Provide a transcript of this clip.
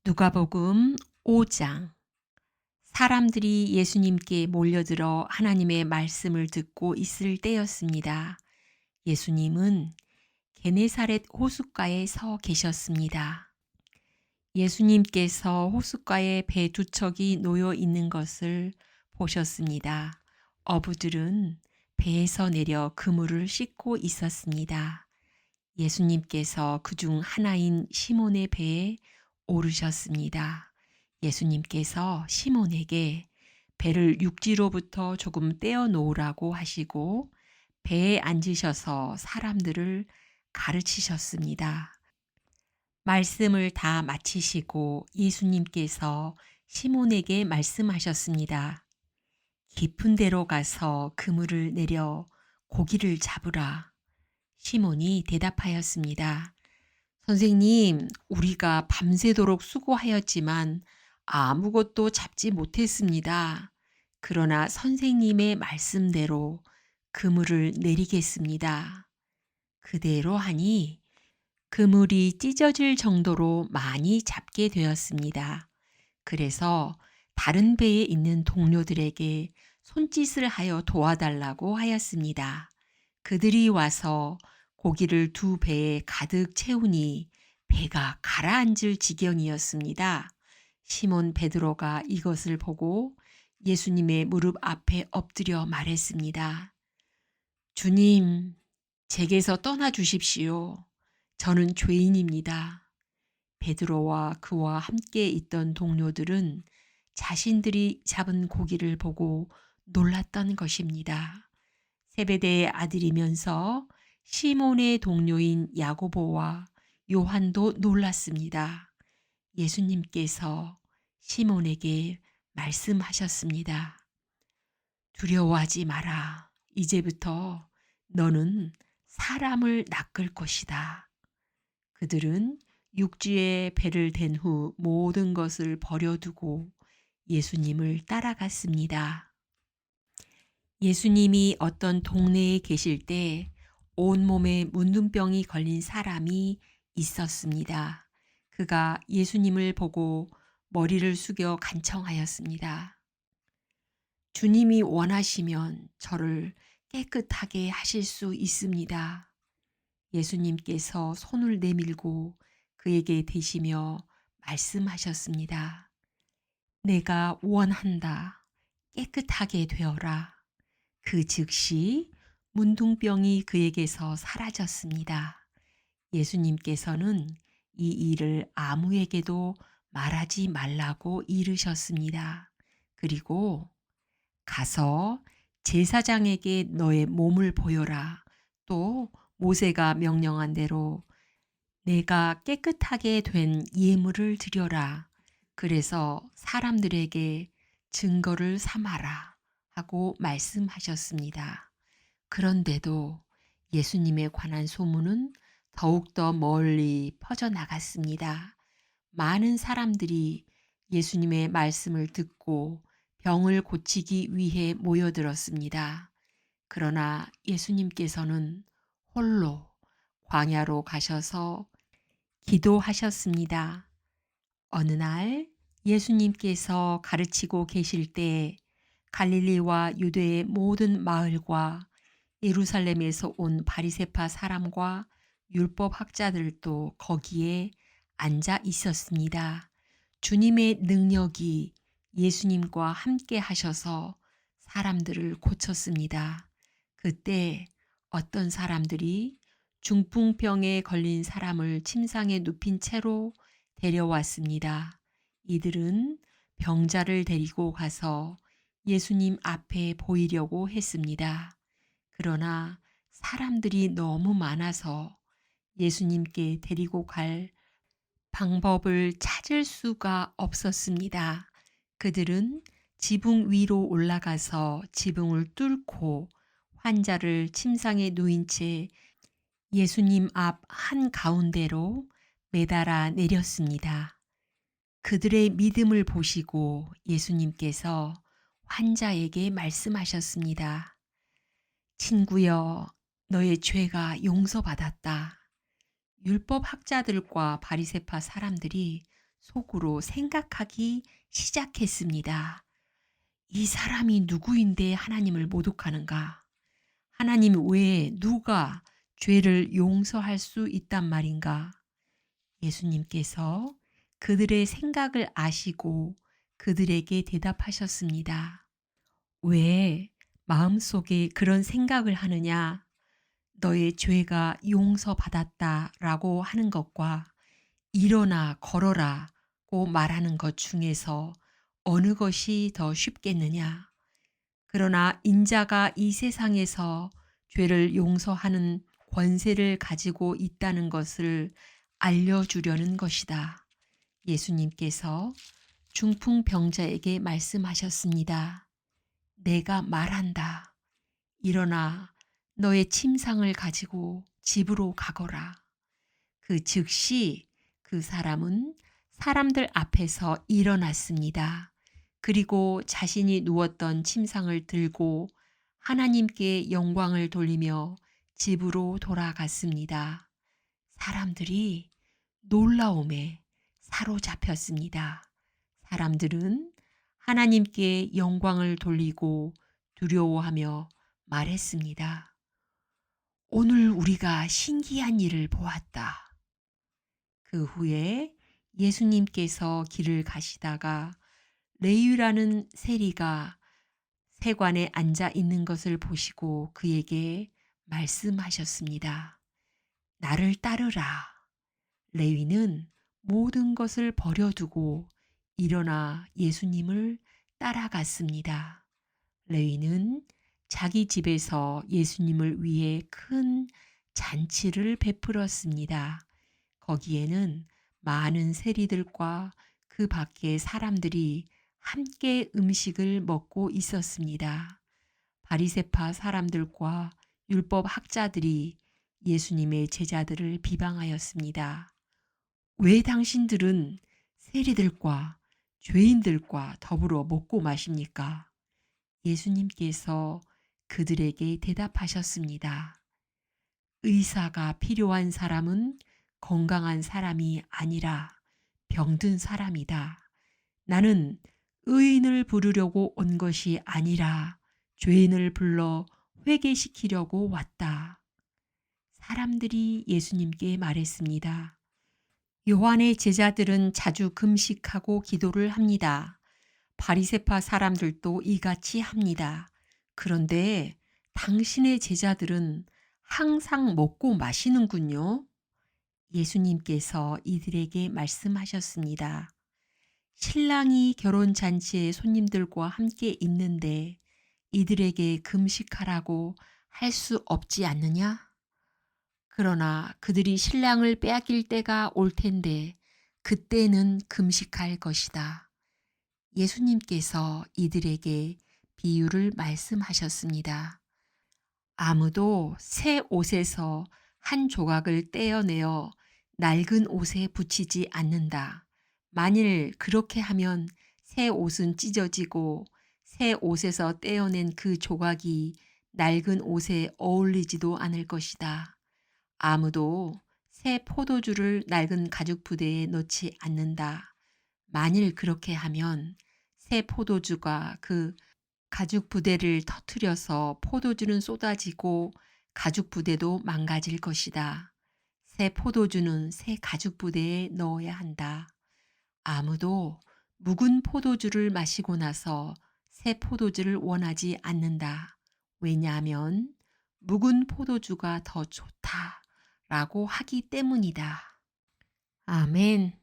누가복음 5장. 사람들이 예수님께 몰려들어 하나님의 말씀을 듣고 있을 때였습니다. 예수님은 게네사렛 호숫가에 서 계셨습니다. 예수님께서 호숫가에 배 두 척이 놓여 있는 것을 보셨습니다. 어부들은 배에서 내려 그물을 씻고 있었습니다. 예수님께서 그중 하나인 시몬의 배에 오르셨습니다. 예수님께서 시몬에게 배를 육지로부터 조금 떼어 놓으라고 하시고 배에 앉으셔서 사람들을 가르치셨습니다. 말씀을 다 마치시고 예수님께서 시몬에게 말씀하셨습니다. 깊은 데로 가서 그물을 내려 고기를 잡으라. 시몬이 대답하였습니다. 선생님, 우리가 밤새도록 수고하였지만 아무것도 잡지 못했습니다. 그러나 선생님의 말씀대로 그물을 내리겠습니다. 그대로 하니 그물이 찢어질 정도로 많이 잡게 되었습니다. 그래서 다른 배에 있는 동료들에게 손짓을 하여 도와달라고 하였습니다. 그들이 와서 고기를 두 배에 가득 채우니 배가 가라앉을 지경이었습니다. 시몬 베드로가 이것을 보고 예수님의 무릎 앞에 엎드려 말했습니다. 주님, 제게서 떠나 주십시오. 저는 죄인입니다. 베드로와 그와 함께 있던 동료들은 자신들이 잡은 고기를 보고 놀랐던 것입니다. 세베대의 아들이면서 시몬의 동료인 야고보와 요한도 놀랐습니다. 예수님께서 시몬에게 말씀하셨습니다. 두려워하지 마라. 이제부터 너는 사람을 낚을 것이다. 그들은 육지에 배를 댄 후 모든 것을 버려두고 예수님을 따라갔습니다. 예수님이 어떤 동네에 계실 때 온몸에 문둥병이 걸린 사람이 있었습니다. 그가 예수님을 보고 머리를 숙여 간청하였습니다. 주님이 원하시면 저를 깨끗하게 하실 수 있습니다. 예수님께서 손을 내밀고 그에게 대시며 말씀하셨습니다. 내가 원한다. 깨끗하게 되어라. 그 즉시 문둥병이 그에게서 사라졌습니다. 예수님께서는 이 일을 아무에게도 말하지 말라고 이르셨습니다. 그리고 가서 제사장에게 너의 몸을 보여라. 또 모세가 명령한 대로 내가 깨끗하게 된 예물을 드려라. 그래서 사람들에게 증거를 삼아라. 하고 말씀하셨습니다. 그런데도 예수님에 관한 소문은 더욱더 멀리 퍼져나갔습니다. 많은 사람들이 예수님의 말씀을 듣고 병을 고치기 위해 모여들었습니다. 그러나 예수님께서는 홀로 광야로 가셔서 기도하셨습니다. 어느 날 예수님께서 가르치고 계실 때 갈릴리와 유대의 모든 마을과 예루살렘에서 온 바리새파 사람과 율법 학자들도 거기에 앉아 있었습니다. 주님의 능력이 예수님과 함께 하셔서 사람들을 고쳤습니다. 그때 어떤 사람들이 중풍병에 걸린 사람을 침상에 눕힌 채로 데려왔습니다. 이들은 병자를 데리고 가서 예수님 앞에 보이려고 했습니다. 그러나 사람들이 너무 많아서 예수님께 데리고 갈 방법을 찾을 수가 없었습니다. 그들은 지붕 위로 올라가서 지붕을 뚫고 환자를 침상에 누인 채 예수님 앞 한가운데로 매달아 내렸습니다. 그들의 믿음을 보시고 예수님께서 환자에게 말씀하셨습니다. 친구여, 너의 죄가 용서받았다. 율법 학자들과 바리새파 사람들이 속으로 생각하기 시작했습니다. 이 사람이 누구인데 하나님을 모독하는가? 하나님 외에 누가 죄를 용서할 수 있단 말인가? 예수님께서 그들의 생각을 아시고 그들에게 대답하셨습니다. 왜 마음속에 그런 생각을 하느냐? 너의 죄가 용서받았다라고 하는 것과 일어나 걸어라고 말하는 것 중에서 어느 것이 더 쉽겠느냐? 그러나 인자가 이 세상에서 죄를 용서하는 권세를 가지고 있다는 것을 알려주려는 것이다. 예수님께서 중풍병자에게 말씀하셨습니다. 내가 말한다. 일어나 너의 침상을 가지고 집으로 가거라. 그 즉시 그 사람은 사람들 앞에서 일어났습니다. 그리고 자신이 누웠던 침상을 들고 하나님께 영광을 돌리며 집으로 돌아갔습니다. 사람들이 놀라움에 사로잡혔습니다. 사람들은 하나님께 영광을 돌리고 두려워하며 말했습니다. 오늘 우리가 신기한 일을 보았다. 그 후에 예수님께서 길을 가시다가 레위라는 세리가 세관에 앉아 있는 것을 보시고 그에게 말씀하셨습니다. 나를 따르라. 레위는 모든 것을 버려두고 일어나 예수님을 따라갔습니다. 레위는 자기 집에서 예수님을 위해 큰 잔치를 베풀었습니다. 거기에는 많은 세리들과 그 밖의 사람들이 함께 음식을 먹고 있었습니다. 바리새파 사람들과 율법 학자들이 예수님의 제자들을 비방하였습니다. 왜 당신들은 세리들과 죄인들과 더불어 먹고 마십니까? 예수님께서 그들에게 대답하셨습니다. 의사가 필요한 사람은 건강한 사람이 아니라 병든 사람이다. 나는 의인을 부르려고 온 것이 아니라 죄인을 불러 회개시키려고 왔다. 사람들이 예수님께 말했습니다. 요한의 제자들은 자주 금식하고 기도를 합니다. 바리새파 사람들도 이같이 합니다. 그런데 당신의 제자들은 항상 먹고 마시는군요. 예수님께서 이들에게 말씀하셨습니다. 신랑이 결혼잔치에 손님들과 함께 있는데 이들에게 금식하라고 할 수 없지 않느냐? 그러나 그들이 신랑을 빼앗길 때가 올 텐데 그때는 금식할 것이다. 예수님께서 이들에게 비유를 말씀하셨습니다. 아무도 새 옷에서 한 조각을 떼어내어 낡은 옷에 붙이지 않는다. 만일 그렇게 하면 새 옷은 찢어지고 새 옷에서 떼어낸 그 조각이 낡은 옷에 어울리지도 않을 것이다. 아무도 새 포도주를 낡은 가죽 부대에 넣지 않는다. 만일 그렇게 하면 새 포도주가 그 가죽 부대를 터뜨려서 포도주는 쏟아지고 가죽 부대도 망가질 것이다. 새 포도주는 새 가죽 부대에 넣어야 한다. 아무도 묵은 포도주를 마시고 나서 새 포도주를 원하지 않는다. 왜냐하면 묵은 포도주가 더 좋다라고 하기 때문이다. 아멘.